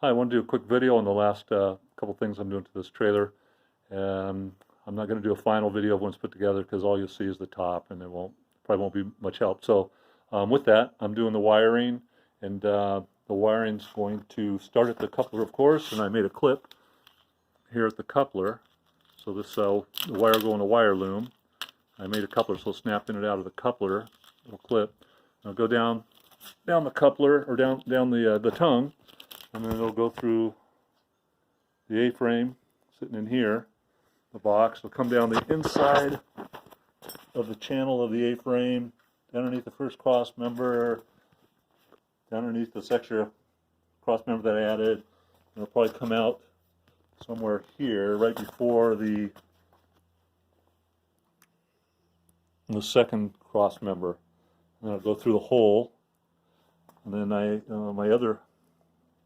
Hi, I want to do a quick video on the last couple things I'm doing to this trailer. I'm not going to do a final video of when it's put together because all you'll see is the top and it probably won't be much help. So with that, I'm doing the wiring, and the wiring's going to start at the coupler, of course, and I made a clip here at the coupler. So this the wire go in a wire loom. I made a coupler, so snapping it out of the coupler, little clip. I'll go down the coupler, or down the tongue, and then it'll go through the A-frame sitting in here, the box. It'll come down the inside of the channel of the A-frame, underneath the first cross member, underneath this extra cross member that I added. And it'll probably come out somewhere here, right before the second cross member. And I'll go through the hole, and then my other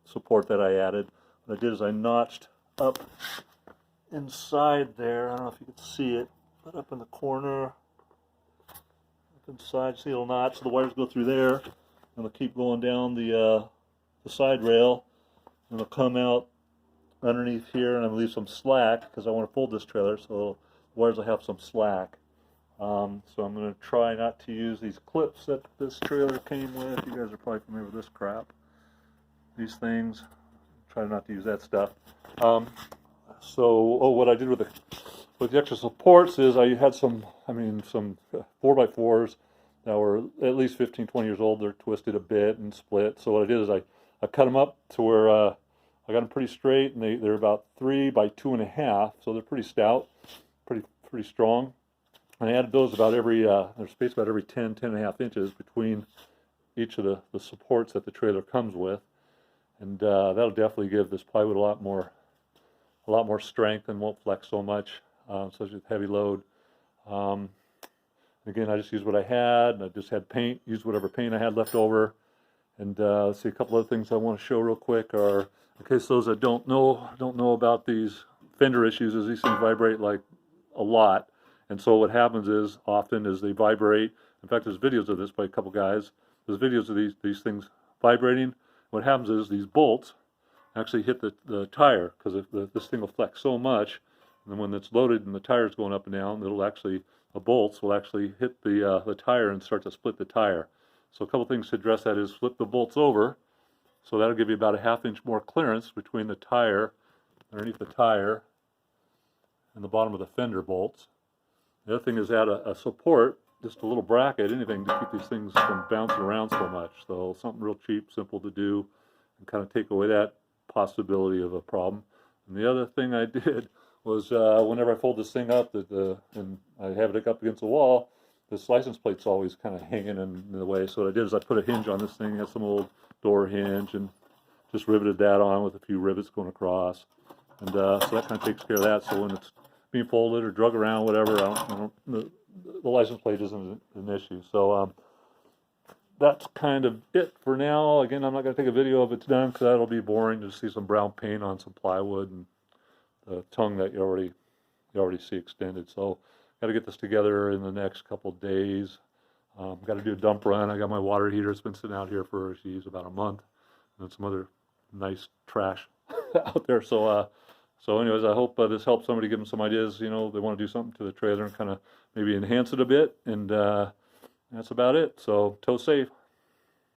support that I added, what I did is I notched up inside there. I don't know if you can see it, but up in the corner, up inside, see a little notch. So the wires go through there, and they'll keep going down the side rail, and they'll come out underneath here, and I'm going to leave some slack because I want to fold this trailer, so the wires will have some slack. So I'm going to try not to use these clips that this trailer came with. You guys are probably familiar with this crap. These things. Try not to use that stuff. What I did with the extra supports is I had some 4x4s that were at least 15, 20 years old. They're twisted a bit and split. So what I did is I cut them up to where I got them pretty straight, and they're about 3 by 2.5, so they're pretty stout, pretty strong. And I added those about they're spaced about every 10.5 inches between each of the supports that the trailer comes with. And that'll definitely give this plywood a lot more strength and won't flex so much, especially with heavy load. Again, I just used what I had, and I just had paint, used whatever paint I had left over. And let's see, a couple other things I want to show real quick are, in case those that don't know about these fender issues, is these things vibrate like a lot. And so what happens is, often is they vibrate. In fact, there's videos of this by a couple guys. There's videos of these things vibrating. What happens is these bolts actually hit the tire, because this thing will flex so much, and then when it's loaded and the tire's going up and down, the bolts will actually hit the tire and start to split the tire. So a couple things to address that is flip the bolts over, so that'll give you about a 1/2 inch more clearance between the tire, underneath the tire, and the bottom of the fender bolts. The other thing is add a support, just a little bracket, anything to keep these things from bouncing around so much. So something real cheap, simple to do, and kind of take away that possibility of a problem. And the other thing I did was whenever I fold this thing up, and I have it up against the wall, this license plate's always kind of hanging in the way. So what I did is I put a hinge on this thing. It has some old door hinge, and just riveted that on with a few rivets going across. And so that kind of takes care of that. So when it's being folded or drug around, whatever, the license plate isn't an issue. So that's kind of it for now. Again, I'm not going to take a video of it's done because that'll be boring to see some brown paint on some plywood and the tongue that you already see extended. So got to get this together in the next couple of days. Got to do a dump run. I got my water heater. It's been sitting out here for, geez, about a month, and some other nice trash out there. So anyways, I hope this helps somebody, give them some ideas. They want to do something to the trailer and kind of maybe enhance it a bit, and that's about it. So tow safe.